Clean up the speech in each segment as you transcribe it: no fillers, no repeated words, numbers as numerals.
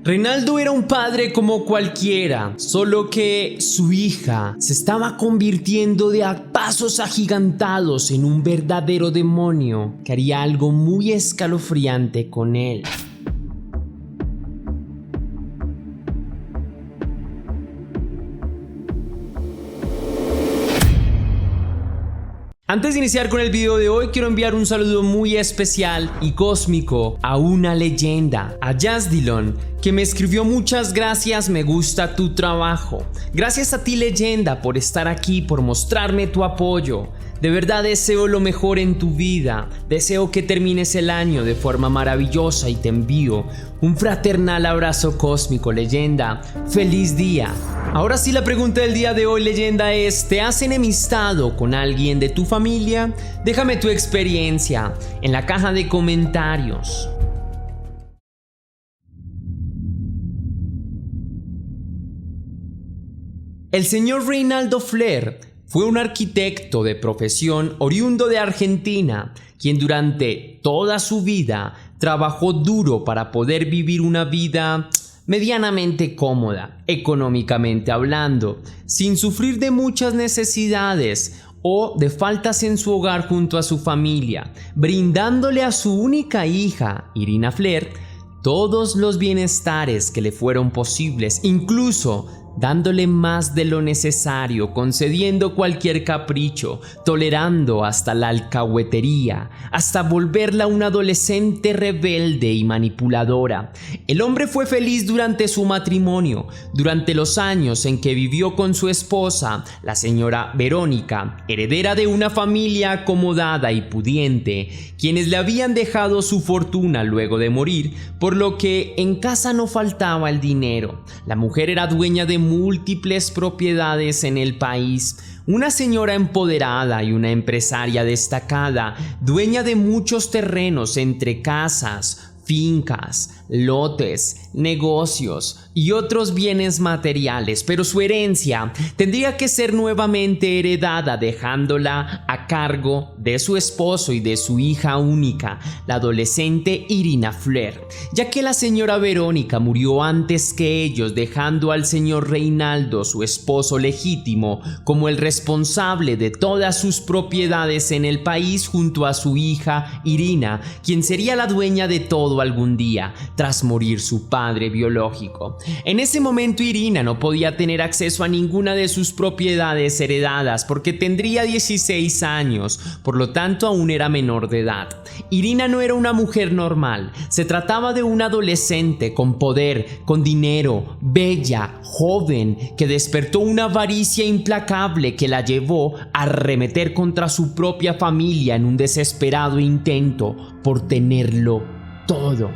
Reinaldo era un padre como cualquiera, solo que su hija se estaba convirtiendo de a pasos agigantados en un verdadero demonio que haría algo muy escalofriante con él. Antes de iniciar con el video de hoy, quiero enviar un saludo muy especial y cósmico a una leyenda, a Yazdilon, que me escribió: muchas gracias, me gusta tu trabajo. Gracias a ti, leyenda, por estar aquí, por mostrarme tu apoyo. De verdad deseo lo mejor en tu vida, deseo que termines el año de forma maravillosa y te envío un fraternal abrazo cósmico, leyenda. ¡Feliz día! Ahora sí, la pregunta del día de hoy, leyenda, es: ¿te has enemistado con alguien de tu familia? Déjame tu experiencia en la caja de comentarios. El señor Reinaldo Flair fue un arquitecto de profesión oriundo de Argentina, quien durante toda su vida trabajó duro para poder vivir una vida medianamente cómoda, económicamente hablando, sin sufrir de muchas necesidades o de faltas en su hogar junto a su familia, brindándole a su única hija, Irina Flair, todos los bienestares que le fueron posibles, incluso dándole más de lo necesario, concediendo cualquier capricho, tolerando hasta la alcahuetería, hasta volverla una adolescente rebelde y manipuladora. El hombre fue feliz durante su matrimonio, durante los años en que vivió con su esposa, la señora Verónica, heredera de una familia acomodada y pudiente, quienes le habían dejado su fortuna luego de morir, por lo que en casa no faltaba el dinero. La mujer era dueña de múltiples propiedades en el país, una señora empoderada y una empresaria destacada, dueña de muchos terrenos entre casas, fincas, lotes, negocios y otros bienes materiales, pero su herencia tendría que ser nuevamente heredada, dejándola a cargo de su esposo y de su hija única, la adolescente Irina Flair, ya que la señora Verónica murió antes que ellos, dejando al señor Reinaldo, su esposo legítimo, como el responsable de todas sus propiedades en el país, junto a su hija Irina, quien sería la dueña de todo algún día, tras morir su padre biológico. En ese momento Irina no podía tener acceso a ninguna de sus propiedades heredadas porque tendría 16 años, por lo tanto aún era menor de edad. Irina no era una mujer normal, se trataba de una adolescente con poder, con dinero, bella, joven, que despertó una avaricia implacable que la llevó a arremeter contra su propia familia en un desesperado intento por tenerlo todo.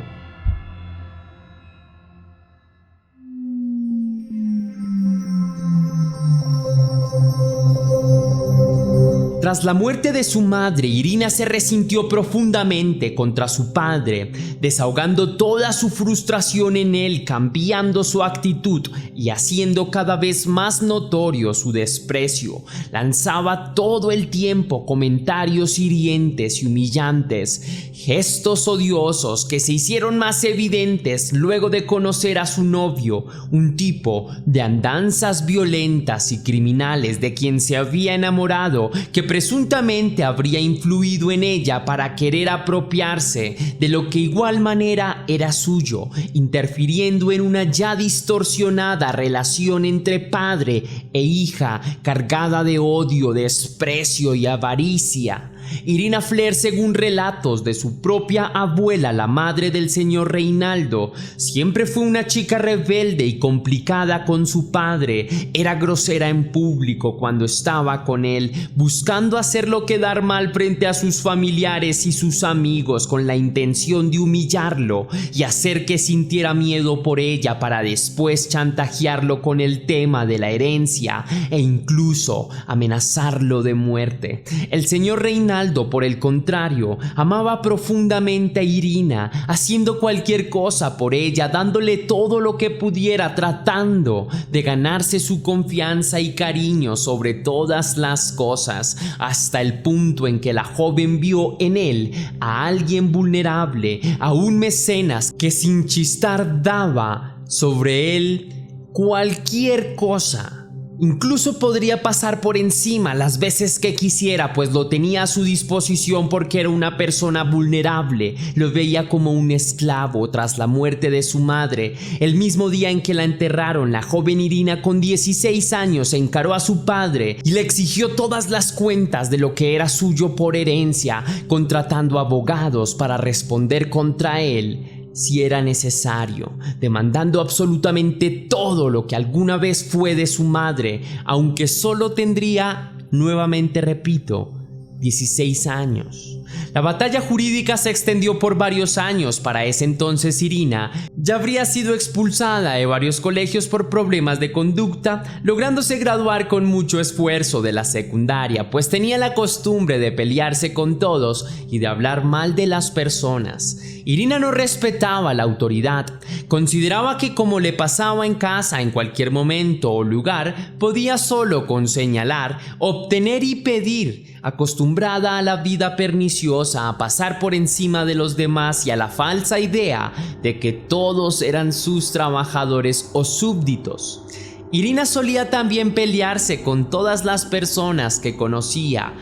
Tras la muerte de su madre, Irina se resintió profundamente contra su padre, desahogando toda su frustración en él, cambiando su actitud y haciendo cada vez más notorio su desprecio. Lanzaba todo el tiempo comentarios hirientes y humillantes, gestos odiosos que se hicieron más evidentes luego de conocer a su novio, un tipo de andanzas violentas y criminales de quien se había enamorado, que presuntamente habría influido en ella para querer apropiarse de lo que igual manera era suyo, interfiriendo en una ya distorsionada relación entre padre e hija, cargada de odio, desprecio y avaricia. Irina Flair, según relatos de su propia abuela, la madre del señor Reinaldo, siempre fue una chica rebelde y complicada con su padre. Era grosera en público cuando estaba con él, buscando hacerlo quedar mal frente a sus familiares y sus amigos, con la intención de humillarlo y hacer que sintiera miedo por ella, para después chantajearlo con el tema de la herencia e incluso amenazarlo de muerte. El señor Reinaldo, por el contrario, amaba profundamente a Irina, haciendo cualquier cosa por ella, dándole todo lo que pudiera, tratando de ganarse su confianza y cariño sobre todas las cosas, hasta el punto en que la joven vio en él a alguien vulnerable, a un mecenas que sin chistar daba sobre él cualquier cosa. Incluso podría pasar por encima las veces que quisiera, pues lo tenía a su disposición porque era una persona vulnerable. Lo veía como un esclavo tras la muerte de su madre. El mismo día en que la enterraron, la joven Irina con 16 años encaró a su padre y le exigió todas las cuentas de lo que era suyo por herencia, contratando abogados para responder contra él si era necesario, demandando absolutamente todo lo que alguna vez fue de su madre, aunque solo tendría, nuevamente repito, 16 años. La batalla jurídica se extendió por varios años. Para ese entonces Irina ya habría sido expulsada de varios colegios por problemas de conducta, lográndose graduar con mucho esfuerzo de la secundaria, pues tenía la costumbre de pelearse con todos y de hablar mal de las personas. Irina no respetaba la autoridad, consideraba que como le pasaba en casa en cualquier momento o lugar, podía solo con señalar, obtener y pedir, acostumbrada a la vida perniciosa, a pasar por encima de los demás y a la falsa idea de que todos eran sus trabajadores o súbditos. Irina solía también pelearse con todas las personas que conocía,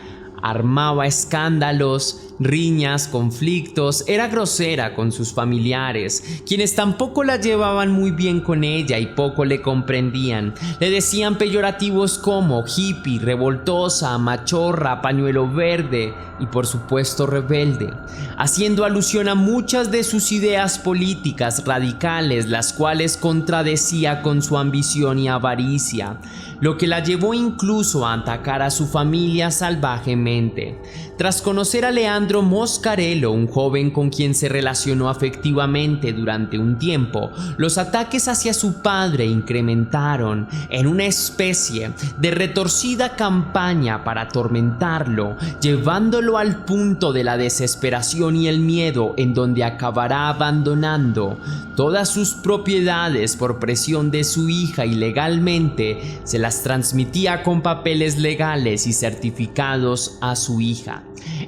armaba escándalos, riñas, conflictos, era grosera con sus familiares, quienes tampoco la llevaban muy bien con ella y poco le comprendían. Le decían peyorativos como hippie, revoltosa, machorra, pañuelo verde y por supuesto rebelde, haciendo alusión a muchas de sus ideas políticas radicales, las cuales contradecía con su ambición y avaricia, lo que la llevó incluso a atacar a su familia salvajemente. Tras conocer a Leandro Moscarello, un joven con quien se relacionó afectivamente durante un tiempo, los ataques hacia su padre incrementaron en una especie de retorcida campaña para atormentarlo, llevándolo al punto de la desesperación y el miedo, en donde acabará abandonando todas sus propiedades por presión de su hija. Ilegalmente se las transmitía con papeles legales y certificados a su hija.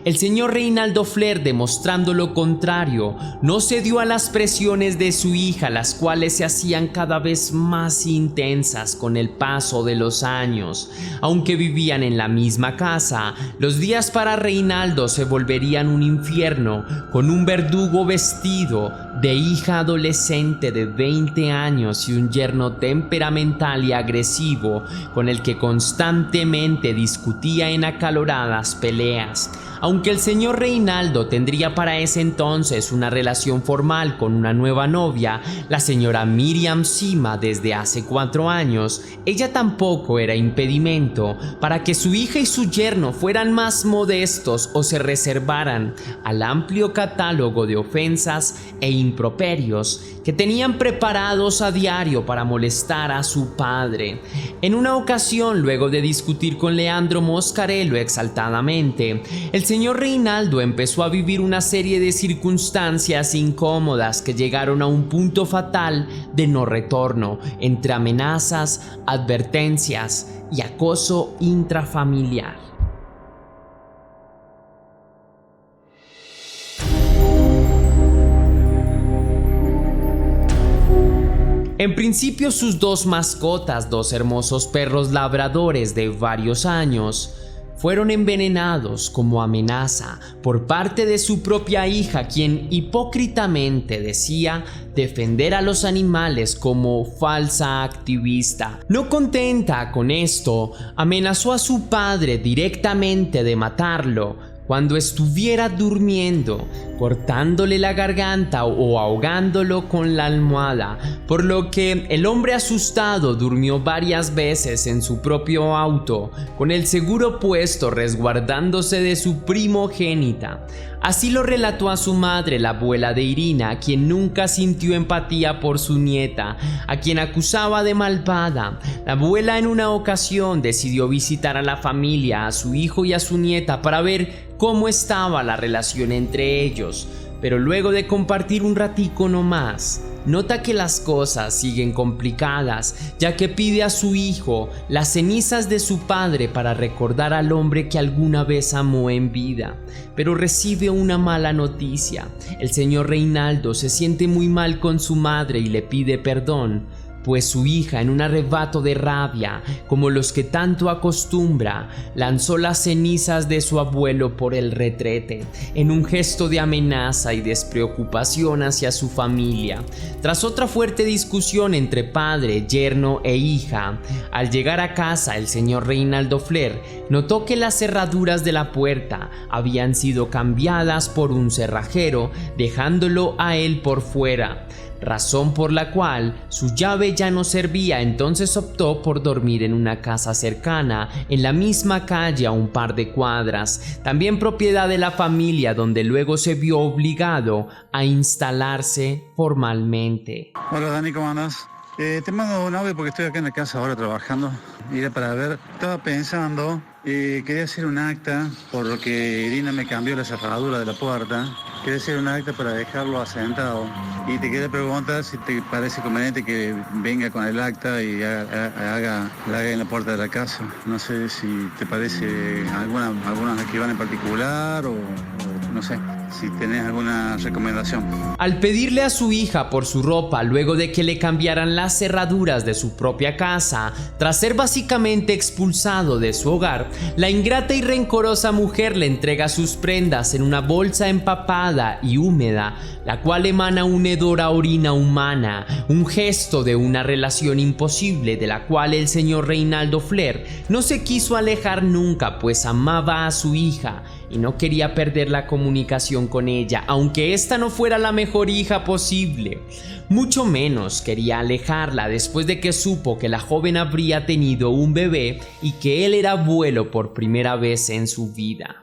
El señor Reinaldo Fler, demostrando lo contrario, no cedió a las presiones de su hija, las cuales se hacían cada vez más intensas con el paso de los años. Aunque vivían en la misma casa, los días para Reinaldo se volverían un infierno, con un verdugo vestido de hija adolescente de 20 años y un yerno temperamental y agresivo con el que constantemente discutía en acaloradas peleas. Aunque el señor Reinaldo tendría para ese entonces una relación formal con una nueva novia, la señora Miriam Sima, desde hace 4 años, ella tampoco era impedimento para que su hija y su yerno fueran más modestos o se reservaran al amplio catálogo de ofensas e improperios que tenían preparados a diario para molestar a su padre. En una ocasión, luego de discutir con Leandro Moscarello exaltadamente, el señor Reinaldo empezó a vivir una serie de circunstancias incómodas que llegaron a un punto fatal de no retorno, entre amenazas, advertencias y acoso intrafamiliar. En principio, sus 2 mascotas, 2 hermosos perros labradores de varios años, fueron envenenados como amenaza por parte de su propia hija, quien hipócritamente decía defender a los animales como falsa activista. No contenta con esto, amenazó a su padre directamente de matarlo cuando estuviera durmiendo, cortándole la garganta o ahogándolo con la almohada, por lo que el hombre asustado durmió varias veces en su propio auto, con el seguro puesto, resguardándose de su primogénita. Así lo relató a su madre, la abuela de Irina, quien nunca sintió empatía por su nieta, a quien acusaba de malvada. La abuela en una ocasión decidió visitar a la familia, a su hijo y a su nieta, para ver cómo estaba la relación entre ellos. pero luego de compartir un ratico nomás, nota que las cosas siguen complicadas, ya que pide a su hijo las cenizas de su padre para recordar al hombre que alguna vez amó en vida. Pero recibe una mala noticia. El señor Reinaldo se siente muy mal con su madre y le pide perdón, pues su hija, en un arrebato de rabia, como los que tanto acostumbra, lanzó las cenizas de su abuelo por el retrete, en un gesto de amenaza y despreocupación hacia su familia. Tras otra fuerte discusión entre padre, yerno e hija, al llegar a casa el señor Reinaldo Fler notó que las cerraduras de la puerta habían sido cambiadas por un cerrajero, dejándolo a él por fuera, razón por la cual su llave ya no servía. Entonces optó por dormir en una casa cercana, en la misma calle a un par de cuadras, también propiedad de la familia, donde luego se vio obligado a instalarse formalmente. Hola Dani, ¿cómo andás? Te mando un audio porque estoy acá en la casa ahora trabajando. Era para ver, estaba pensando, quería hacer un acta porque Irina me cambió la cerradura de la puerta. Quería hacer un acta para dejarlo asentado. Y te quería preguntar si te parece conveniente que venga con el acta y la haga en la puerta de la casa. No sé si te parece alguna escribana en particular o no sé, si tenés alguna recomendación. Al pedirle a su hija por su ropa luego de que le cambiaran las cerraduras de su propia casa, tras ser básicamente expulsado de su hogar, la ingrata y rencorosa mujer le entrega sus prendas en una bolsa empapada y húmeda, la cual emana un hedor a orina humana, un gesto de una relación imposible de la cual el señor Reinaldo Fler no se quiso alejar nunca, pues amaba a su hija y no quería perder la comunicación con ella, aunque esta no fuera la mejor hija posible. Mucho menos quería alejarla después de que supo que la joven habría tenido un bebé y que él era abuelo por primera vez en su vida.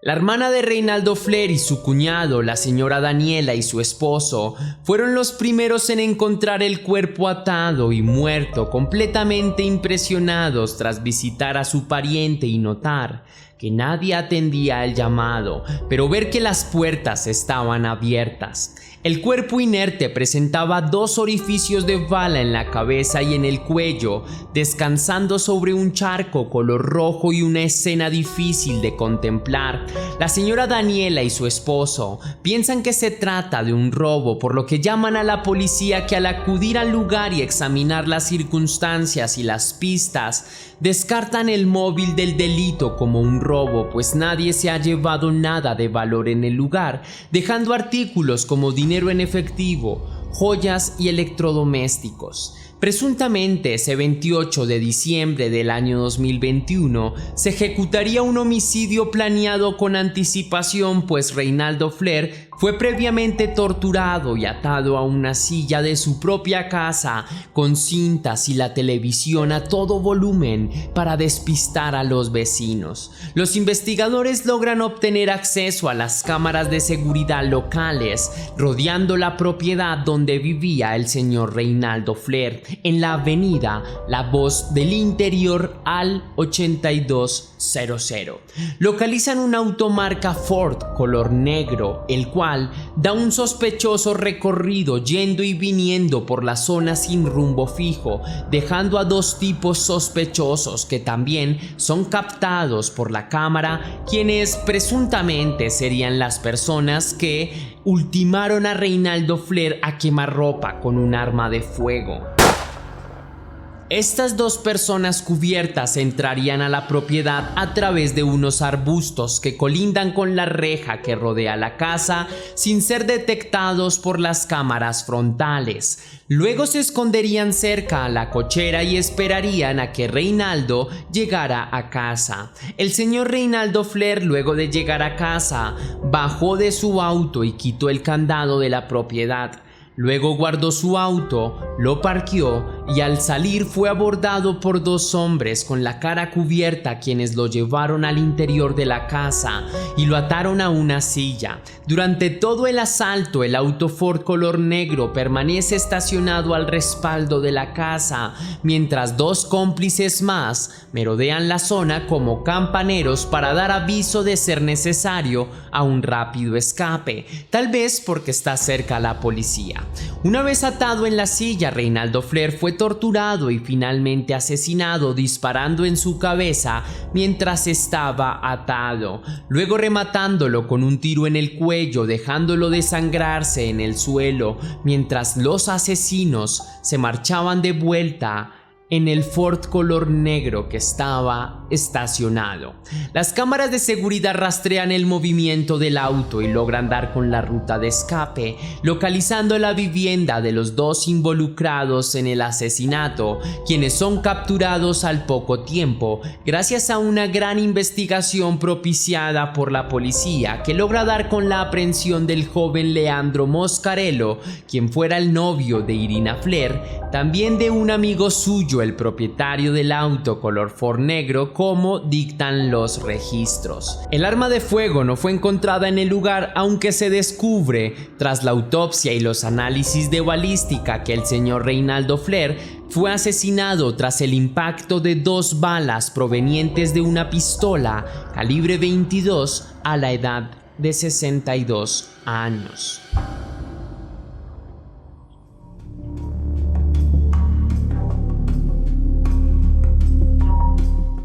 La hermana de Reinaldo Fler y su cuñado, la señora Daniela, y su esposo fueron los primeros en encontrar el cuerpo atado y muerto, completamente impresionados tras visitar a su pariente y notar que nadie atendía el llamado, pero ver que las puertas estaban abiertas. El cuerpo inerte presentaba 2 orificios de bala en la cabeza y en el cuello, descansando sobre un charco color rojo y una escena difícil de contemplar. La señora Daniela y su esposo piensan que se trata de un robo, por lo que llaman a la policía, que al acudir al lugar y examinar las circunstancias y las pistas, descartan el móvil del delito como un robo, pues nadie se ha llevado nada de valor en el lugar, dejando artículos como dinero en efectivo, joyas y electrodomésticos. Presuntamente ese 28 de diciembre del año 2021 se ejecutaría un homicidio planeado con anticipación, pues Reinaldo Fler fue previamente torturado y atado a una silla de su propia casa con cintas y la televisión a todo volumen para despistar a los vecinos. Los investigadores logran obtener acceso a las cámaras de seguridad locales rodeando la propiedad donde vivía el señor Reinaldo Fler, en la avenida La Voz del Interior al 8200. Localizan un auto marca Ford color negro, el cual da un sospechoso recorrido yendo y viniendo por la zona sin rumbo fijo, dejando a 2 tipos sospechosos que también son captados por la cámara, quienes presuntamente serían las personas que ultimaron a Reinaldo Fler a quemarropa con un arma de fuego. Estas 2 personas cubiertas entrarían a la propiedad a través de unos arbustos que colindan con la reja que rodea la casa sin ser detectados por las cámaras frontales. Luego se esconderían cerca a la cochera y esperarían a que Reinaldo llegara a casa. El señor Reinaldo Fler, luego de llegar a casa, bajó de su auto y quitó el candado de la propiedad. Luego guardó su auto, lo parqueó y al salir fue abordado por dos hombres con la cara cubierta, quienes lo llevaron al interior de la casa y lo ataron a una silla. Durante todo el asalto, el auto Ford color negro permanece estacionado al respaldo de la casa, mientras dos cómplices más merodean la zona como campaneros para dar aviso de ser necesario a un rápido escape, tal vez porque está cerca la policía. Una vez atado en la silla, Reynaldo Flair fue torturado y finalmente asesinado disparando en su cabeza mientras estaba atado, luego rematándolo con un tiro en el cuello, dejándolo desangrarse en el suelo, mientras los asesinos se marchaban de vuelta en el Ford color negro que estaba estacionado. Las cámaras de seguridad rastrean el movimiento del auto y logran dar con la ruta de escape, localizando la vivienda de los dos involucrados en el asesinato, quienes son capturados al poco tiempo gracias a una gran investigación propiciada por la policía, que logra dar con la aprehensión del joven Leandro Moscarello, quien fuera el novio de Irina Flair, también de un amigo suyo, el propietario del auto color Ford negro, como dictan los registros. El arma de fuego no fue encontrada en el lugar, aunque se descubre tras la autopsia y los análisis de balística que el señor Reynaldo Flair fue asesinado tras el impacto de 2 balas provenientes de una pistola calibre 22 a la edad de 62 años.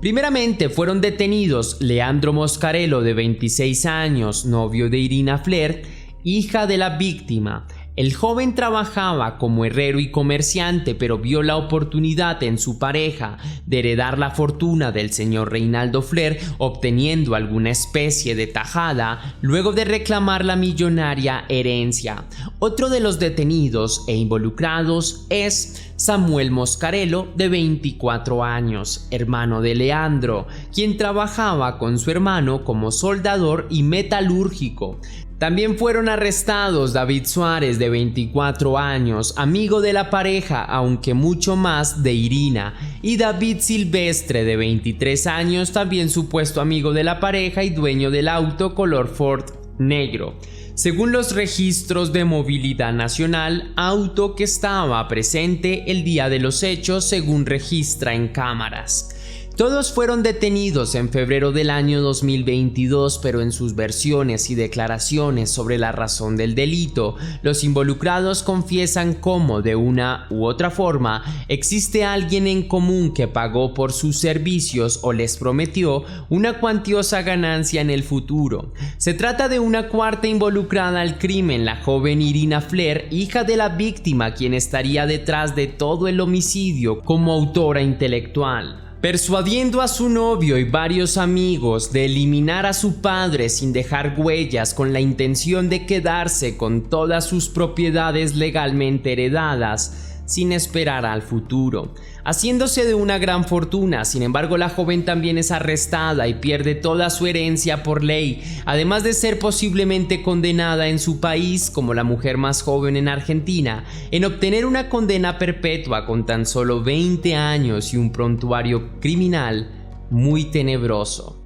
Primeramente fueron detenidos Leandro Moscarello, de 26 años, novio de Irina Flair, hija de la víctima. El joven trabajaba como herrero y comerciante, pero vio la oportunidad en su pareja de heredar la fortuna del señor Reynaldo Flair, obteniendo alguna especie de tajada luego de reclamar la millonaria herencia. Otro de los detenidos e involucrados es Samuel Moscarello, de 24 años, hermano de Leandro, quien trabajaba con su hermano como soldador y metalúrgico. También fueron arrestados David Suárez, de 24 años, amigo de la pareja, aunque mucho más de Irina, y David Silvestre, de 23 años, también supuesto amigo de la pareja y dueño del auto color Ford negro. Según los registros de movilidad nacional, auto que estaba presente el día de los hechos, según registra en cámaras. Todos fueron detenidos en febrero del año 2022, pero en sus versiones y declaraciones sobre la razón del delito, los involucrados confiesan cómo, de una u otra forma, existe alguien en común que pagó por sus servicios o les prometió una cuantiosa ganancia en el futuro. Se trata de una cuarta involucrada al crimen, la joven Irina Flair, hija de la víctima, quien estaría detrás de todo el homicidio como autora intelectual, persuadiendo a su novio y varios amigos de eliminar a su padre sin dejar huellas, con la intención de quedarse con todas sus propiedades legalmente heredadas sin esperar al futuro, haciéndose de una gran fortuna. Sin embargo, la joven también es arrestada y pierde toda su herencia por ley, además de ser posiblemente condenada en su país como la mujer más joven en Argentina en obtener una condena perpetua con tan solo 20 años y un prontuario criminal muy tenebroso.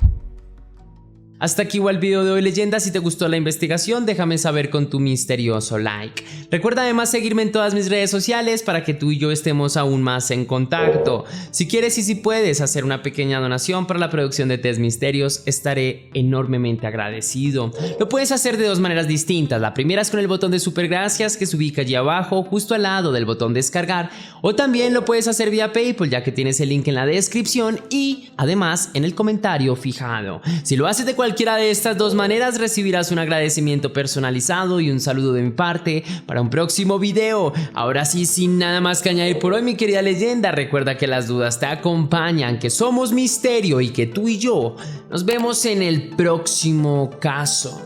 Hasta aquí va el video de hoy, leyenda. Si te gustó la investigación, déjame saber con tu misterioso like. Recuerda además seguirme en todas mis redes sociales para que tú y yo estemos aún más en contacto. Si quieres y si puedes hacer una pequeña donación para la producción de Test Misterios, estaré enormemente agradecido. Lo puedes hacer de dos maneras distintas. La primera es con el botón de super gracias, que se ubica allí abajo, justo al lado del botón descargar. O también lo puedes hacer vía PayPal, ya que tienes el link en la descripción y además en el comentario fijado. Si lo haces de cualquiera de estas dos maneras, recibirás un agradecimiento personalizado y un saludo de mi parte para un próximo video. Ahora sí, sin nada más que añadir por hoy, mi querida leyenda, recuerda que las dudas te acompañan, que somos misterio y que tú y yo nos vemos en el próximo caso.